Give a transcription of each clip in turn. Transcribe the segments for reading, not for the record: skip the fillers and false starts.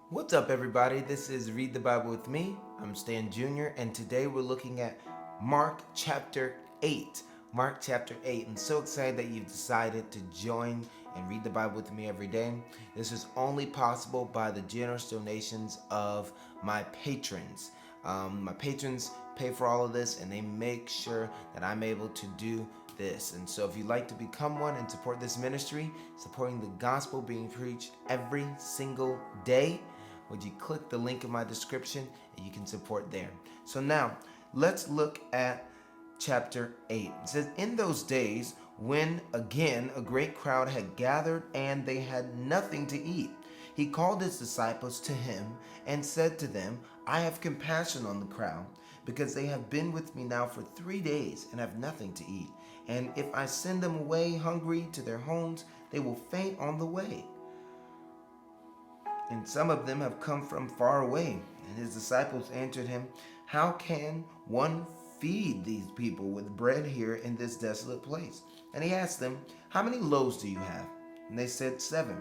What's up, everybody? This is Read the Bible with me. I'm Stan Jr., and today we're looking at Mark chapter 8. Mark chapter 8. I'm so excited that you've decided to join and read the Bible with me every day. This is only possible by the generous donations of my patrons. My patrons pay for all of this, and they make sure that I'm able to do this. And so if you'd like to become one and support this ministry, supporting the gospel being preached every single day, would you click the link in my description and you can support there. So now let's look at chapter 8. It says, in those days when again a great crowd had gathered and they had nothing to eat, he called his disciples to him and said to them, I have compassion on the crowd, because they have been with me now for 3 days and have nothing to eat. And if I send them away hungry to their homes, they will faint on the way. And some of them have come from far away. And his disciples answered him, how can one feed these people with bread here in this desolate place? And he asked them, how many loaves do you have? And they said, 7.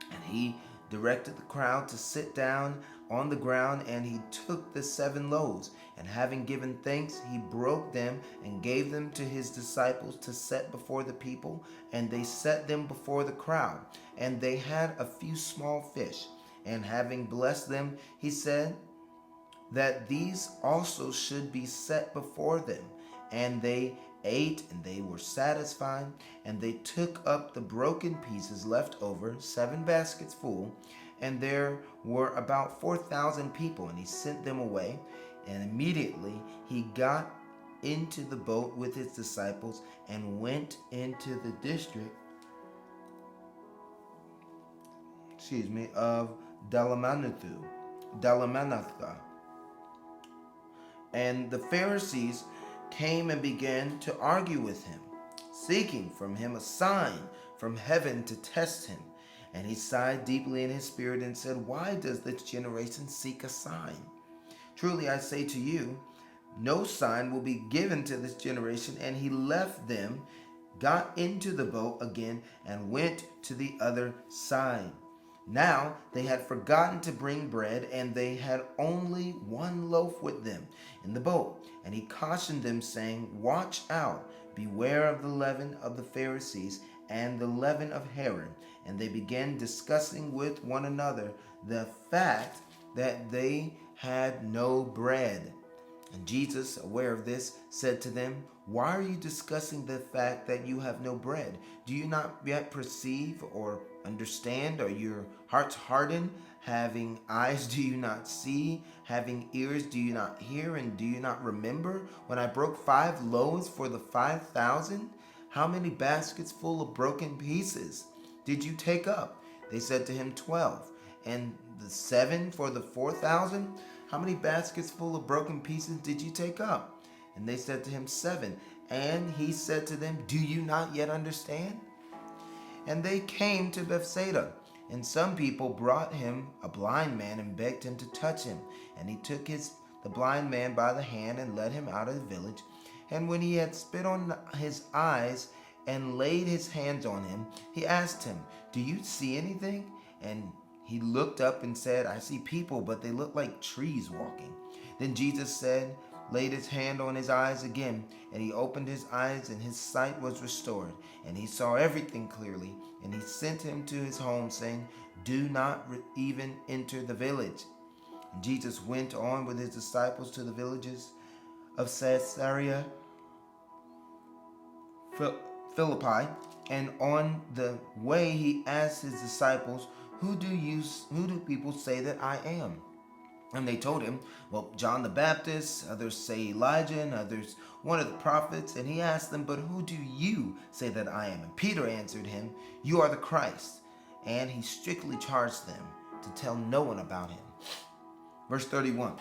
And he directed the crowd to sit down on the ground, and he took the 7 loaves, and having given thanks, he broke them and gave them to his disciples to set before the people, and they set them before the crowd. And they had a few small fish, and having blessed them, he said that these also should be set before them. And they ate, and they were satisfied. And they took up the broken pieces left over, 7 baskets full. And there were about 4,000 people, and he sent them away. And immediately he got into the boat with his disciples and went into the district, of Dalamanutha. And the Pharisees came and began to argue with him, seeking from him a sign from heaven to test him. And he sighed deeply in his spirit and said, why does this generation seek a sign? Truly I say to you, no sign will be given to this generation. And he left them, got into the boat again, and went to the other side. Now they had forgotten to bring bread, and they had only 1 loaf with them in the boat. And he cautioned them, saying, watch out, beware of the leaven of the Pharisees and the leaven of Herod. And they began discussing with one another the fact that they had no bread. And Jesus, aware of this, said to them, why are you discussing the fact that you have no bread? Do you not yet perceive or understand? Are your hearts hardened? Having eyes, do you not see? Having ears, do you not hear? And do you not remember when I broke 5 loaves for the 5,000? How many baskets full of broken pieces did you take up? They said to him, 12. And the 7 for the 4,000? How many baskets full of broken pieces did you take up? And they said to him, 7. And he said to them, do you not yet understand? And they came to Bethsaida. And some people brought him a blind man and begged him to touch him. And he took the blind man by the hand and led him out of the village. And when he had spit on his eyes and laid his hands on him, he asked him, do you see anything? And he looked up and said, I see people, but they look like trees walking. Then Jesus laid his hand on his eyes again, and he opened his eyes, and his sight was restored, and he saw everything clearly. And he sent him to his home, saying, do not even enter the village. And Jesus went on with his disciples to the villages of Caesarea Philippi, and on the way he asked his disciples, who do people say that I am? And they told him, well, John the Baptist, others say Elijah, and others one of the prophets. And he asked them, but who do you say that I am? And Peter answered him, you are the Christ. And he strictly charged them to tell no one about him. Verse 31.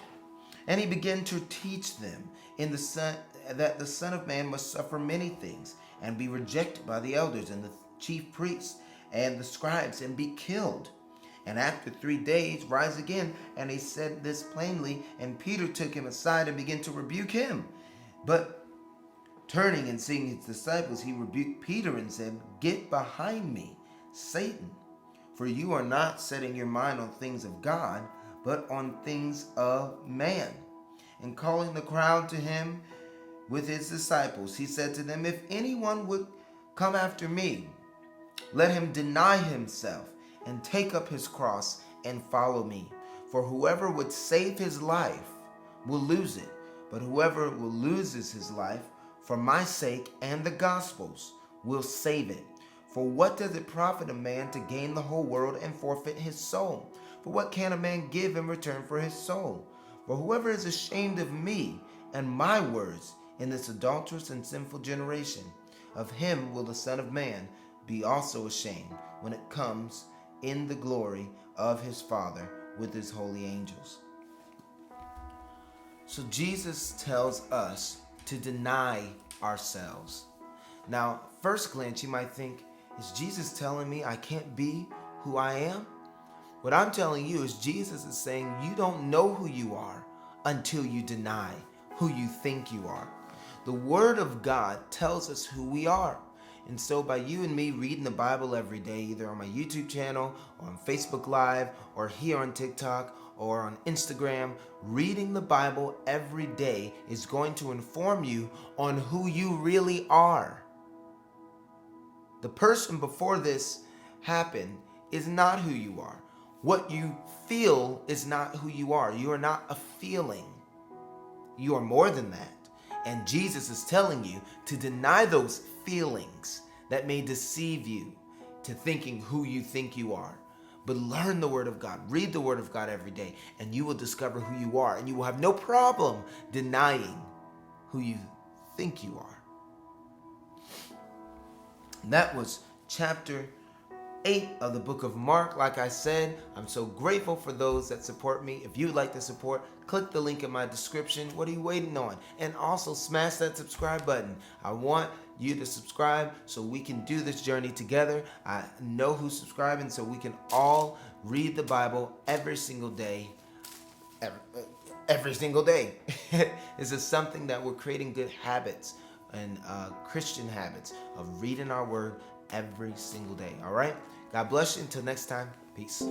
And he began to teach them that the Son of Man must suffer many things, and be rejected by the elders and the chief priests and the scribes, and be killed, and after 3 days rise again. And he said this plainly, and Peter took him aside and began to rebuke him. But turning and seeing his disciples, he rebuked Peter and said, get behind me, Satan, For you are not setting your mind on things of God, but on things of man. And calling the crowd to him with his disciples, he said to them, if anyone would come after me, let him deny himself and take up his cross and follow me. For whoever would save his life will lose it, but whoever will loses his life for my sake and the gospel's will save it. For what does it profit a man to gain the whole world and forfeit his soul? For what can a man give in return for his soul? For whoever is ashamed of me and my words in this adulterous and sinful generation, of him will the Son of Man be also ashamed when it comes in the glory of his Father with his holy angels. So Jesus tells us to deny ourselves. Now, first glance, you might think, is Jesus telling me I can't be who I am? What I'm telling you is Jesus is saying you don't know who you are until you deny who you think you are. The Word of God tells us who we are. And so by you and me reading the Bible every day, either on my YouTube channel or on Facebook Live or here on TikTok or on Instagram, reading the Bible every day is going to inform you on who you really are. The person before this happened is not who you are. What you feel is not who you are. You are not a feeling. You are more than that. And Jesus is telling you to deny those feelings that may deceive you to thinking who you think you are. But learn the Word of God. Read the Word of God every day, and you will discover who you are, and you will have no problem denying who you think you are. And that was chapter 8 of the book of Mark. Like I said, I'm so grateful for those that support me. If you would like to support, click the link in my description. What are you waiting on? And also smash that subscribe button. I want you to subscribe so we can do this journey together. I know who's subscribing, so we can all read the Bible every single day. Every single day. This is something that we're creating good habits and Christian habits of reading our Word every single day. All right? God bless you. Until next time. Peace.